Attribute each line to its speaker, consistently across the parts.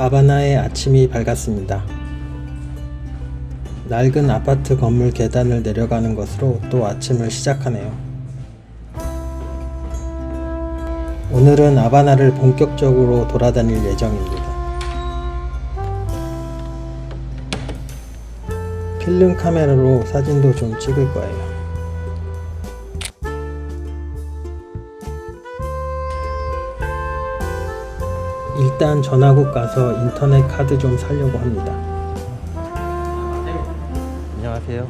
Speaker 1: 하바나의 아침이 밝았습니다. 낡은 아파트 건물 계단을 내려가는 것으로 또 아침을 시작하네요. 오늘은 하바나를 본격적으로 돌아다닐 예정입니다. 필름 카메라로 사진도 좀 찍을 거예요. 일단 전화국 가서 인터넷 카드 좀 사려고 합니다. 안녕하세요.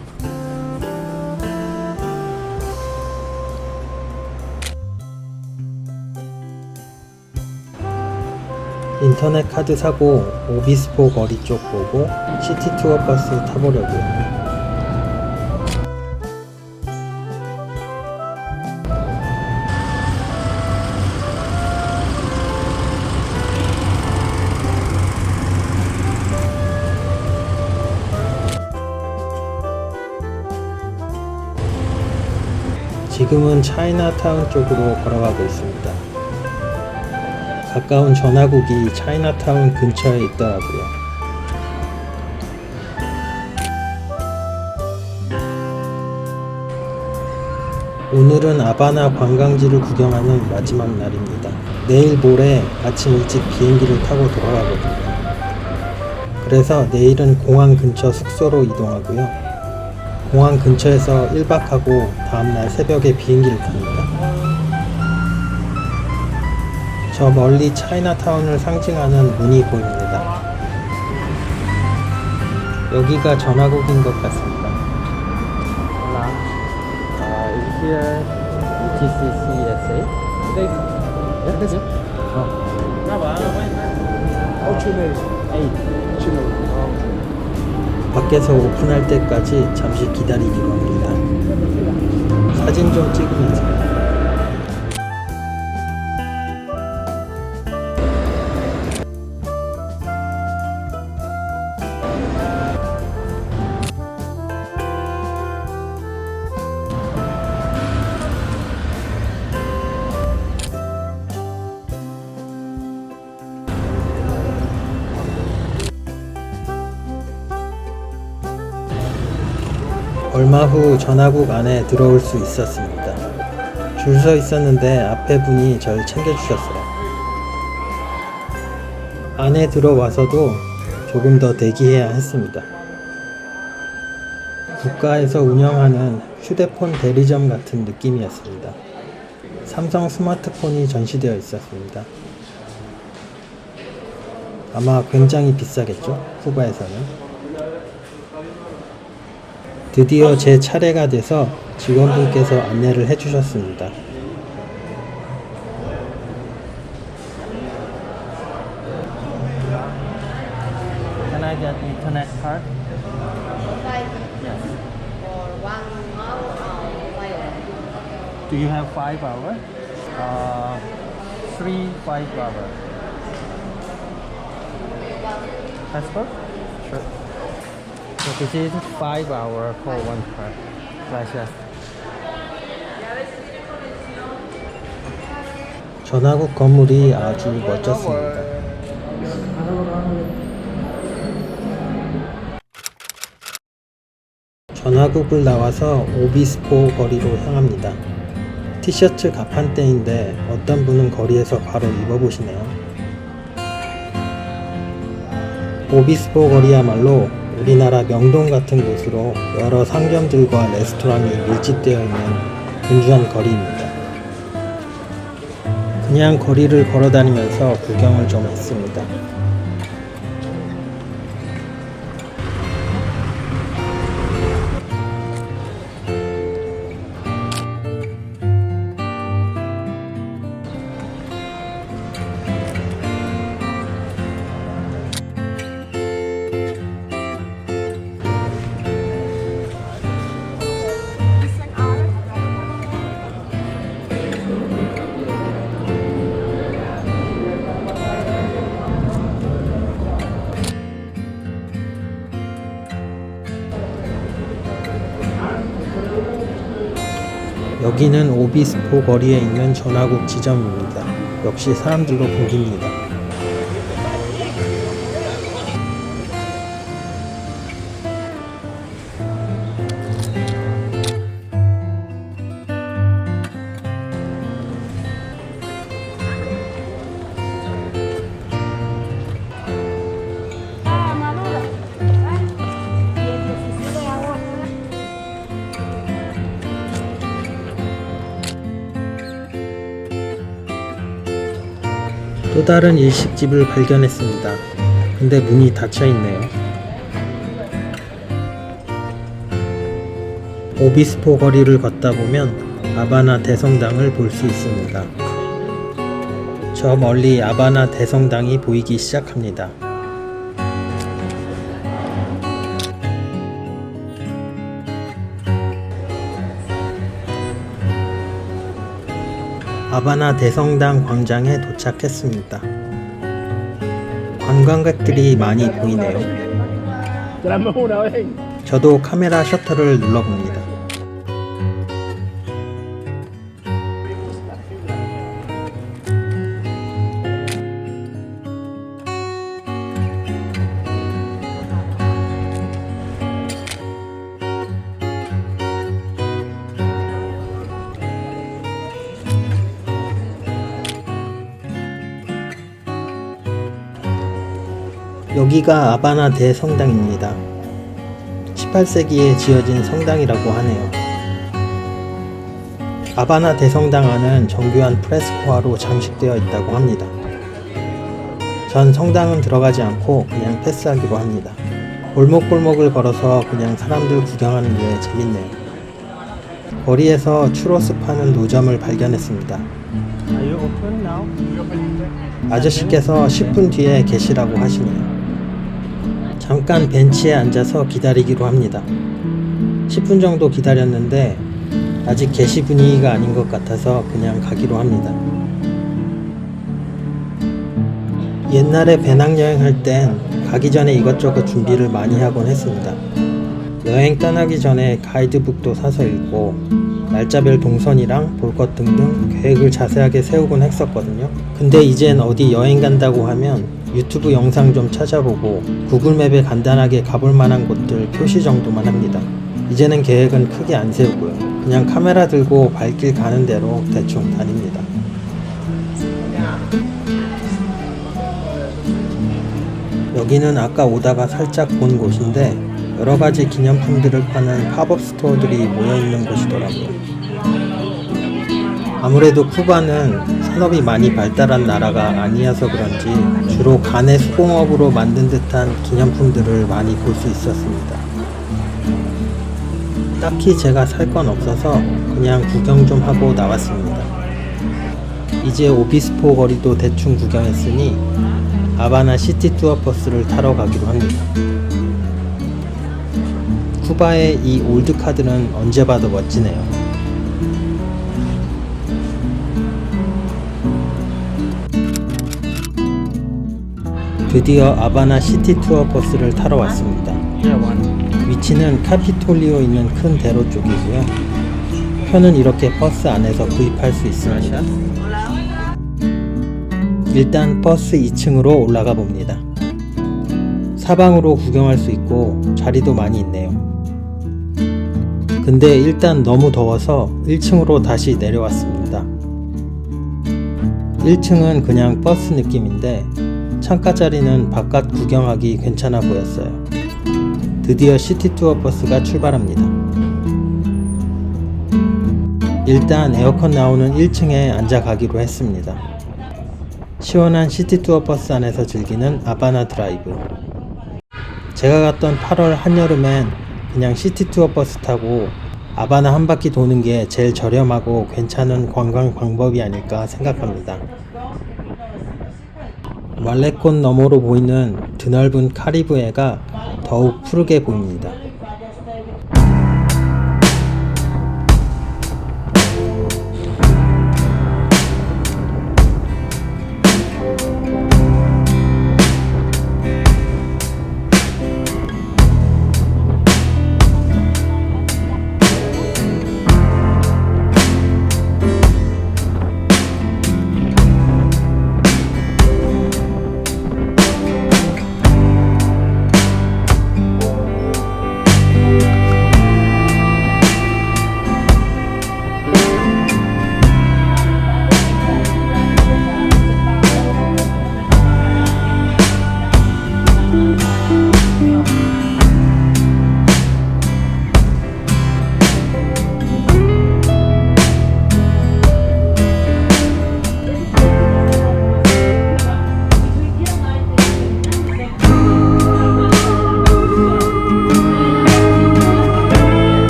Speaker 1: 인터넷 카드 사고 오비스포 거리 쪽 보고 시티 투어 버스 타보려고요. 지금은 차이나타운 쪽으로 걸어가고 있습니다. 가까운 전화국이 차이나타운 근처에 있더라고요. 오늘은 하바나 관광지를 구경하는 마지막 날입니다. 내일 모레 아침 일찍 비행기를 타고 돌아가거든요. 그래서 내일은 공항 근처 숙소로 이동하고요. 공항 근처에서 1박하고 다음날 새벽에 비행기를 탑니다. 저 멀리 차이나타운을 상징하는 문이 보입니다. 여기가 전화국인 것 같습니다.
Speaker 2: Hola. Is here GCC SA? Đây. Yeah, this.
Speaker 1: 밖에서 오픈할 때까지 잠시 기다리기로 합니다. 사진 좀 찍으면서. 얼마 후 전화국 안에 들어올 수 있었습니다. 줄 서 있었는데 앞에 분이 절 챙겨주셨어요. 안에 들어와서도 조금 더 대기해야 했습니다. 국가에서 운영하는 휴대폰 대리점 같은 느낌이었습니다. 삼성 스마트폰이 전시되어 있었습니다. 아마 굉장히 비싸겠죠? 쿠바에서는. 드디어 제 차례가 돼서 직원분께서 안내를 해주셨습니다.
Speaker 2: Can I get internet card? Yes.
Speaker 3: For 1 hour or 5 hours?
Speaker 2: Do you have 5 hours? 5 hours. Passport? Sure. So this is 5 hours for one card. Gracias.
Speaker 1: 전화국 건물이 아주 멋졌습니다. 전화국을 나와서 오비스포 거리로 향합니다. 티셔츠 가판대인데 어떤 분은 거리에서 바로 입어보시네요. 오비스포 거리야말로 우리나라 명동 같은 곳으로 여러 상점들과 레스토랑이 밀집되어 있는 분주한 거리입니다. 그냥 거리를 걸어다니면서 구경을 좀 했습니다. 여기는 오비스포 거리에 있는 전화국 지점입니다. 역시 사람들로 붐빕니다. 또 다른 일식집을 발견했습니다. 근데 문이 닫혀 있네요. 오비스포 거리를 걷다 보면 아바나 대성당을 볼 수 있습니다. 저 멀리 아바나 대성당이 보이기 시작합니다. 아바나 대성당 광장에 도착했습니다. 관광객들이 많이 보이네요. 저도 카메라 셔터를 눌러봅니다. 여기가 아바나 대성당입니다. 18세기에 지어진 성당이라고 하네요. 아바나 대성당 안은 정교한 프레스코화로 장식되어 있다고 합니다. 전 성당은 들어가지 않고 그냥 패스하기로 합니다. 골목골목을 걸어서 그냥 사람들 구경하는 게 재밌네요. 거리에서 추로스 파는 노점을 발견했습니다.
Speaker 2: Are you open now?
Speaker 1: 아저씨께서 10분 뒤에 계시라고 하시네요. 잠깐 벤치에 앉아서 기다리기로 합니다. 10분 정도 기다렸는데 아직 게시 분위기가 아닌 것 같아서 그냥 가기로 합니다. 옛날에 배낭여행 할 땐 가기 전에 이것저것 준비를 많이 하곤 했습니다. 여행 떠나기 전에 가이드북도 사서 읽고 날짜별 동선이랑 볼 것 등등 계획을 자세하게 세우곤 했었거든요. 근데 이젠 어디 여행 간다고 하면 유튜브 영상 좀 찾아보고 구글맵에 간단하게 가볼 만한 곳들 표시 정도만 합니다. 이제는 계획은 크게 안 세우고요. 그냥 카메라 들고 발길 가는 대로 대충 다닙니다. 여기는 아까 오다가 살짝 본 곳인데 여러가지 기념품들을 파는 팝업 스토어들이 모여있는 곳이더라고요. 아무래도 쿠바는 산업이 많이 발달한 나라가 아니어서 그런지 주로 간의 수공업으로 만든 듯한 기념품들을 많이 볼 수 있었습니다. 딱히 제가 살 건 없어서 그냥 구경 좀 하고 나왔습니다. 이제 오비스포 거리도 대충 구경했으니 아바나 시티 투어 버스를 타러 가기로 합니다. 쿠바의 이 올드카들은 언제 봐도 멋지네요. 드디어 아바나 시티 투어 버스를 타러 왔습니다. 위치는 카피톨리오 있는 큰 대로 쪽이고요. 표는 이렇게 버스 안에서 구입할 수 있습니다. 일단 버스 2층으로 올라가 봅니다. 사방으로 구경할 수 있고 자리도 많이 있네요. 근데 일단 너무 더워서 1층으로 다시 내려왔습니다. 1층은 그냥 버스 느낌인데 창가 자리는 바깥 구경하기 괜찮아 보였어요. 드디어 시티 투어 버스가 출발합니다. 일단 에어컨 나오는 1층에 앉아 가기로 했습니다. 시원한 시티 투어 버스 안에서 즐기는 아바나 드라이브. 제가 갔던 8월 한여름엔 그냥 시티 투어 버스 타고 아바나 한 바퀴 도는 게 제일 저렴하고 괜찮은 관광 방법이 아닐까 생각합니다. 말레콘 너머로 보이는 드넓은 카리브해가 더욱 푸르게 보입니다.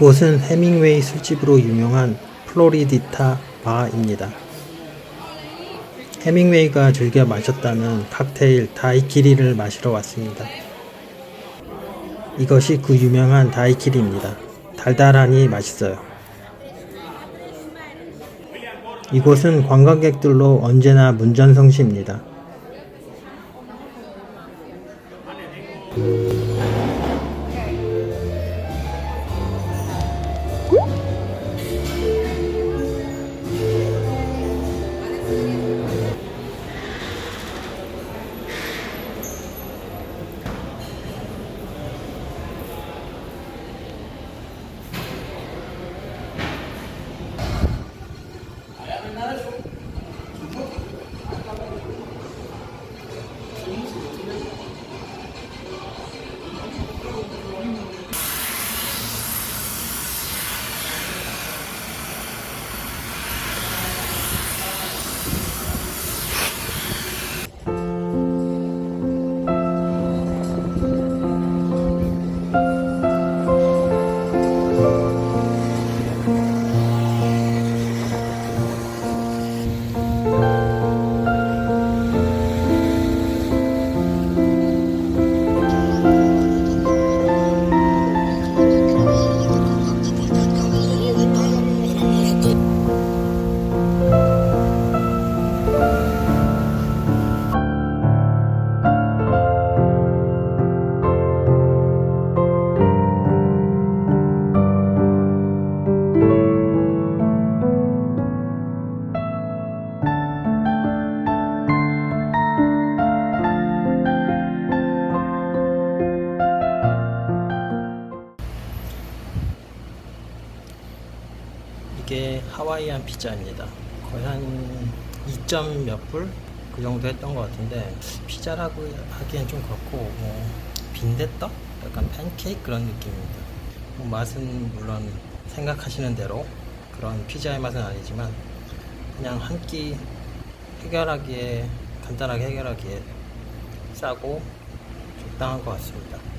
Speaker 1: 이곳은 해밍웨이 술집으로 유명한 플로리디타 바입니다. 해밍웨이가 즐겨 마셨다는 칵테일 다이키리를 마시러 왔습니다. 이것이 그 유명한 다이키리입니다. 달달하니 맛있어요. 이곳은 관광객들로 언제나 문전성시입니다. 이게 하와이안 피자입니다. 거의 한 2점 몇 불? 그 정도 했던 것 같은데 피자라고 하기엔 좀 그렇고 빈대떡? 약간 팬케이크 그런 느낌입니다. 맛은 물론 생각하시는 대로 그런 피자의 맛은 아니지만 그냥 한 끼 해결하기에 간단하게 해결하기에 싸고 적당한 것 같습니다.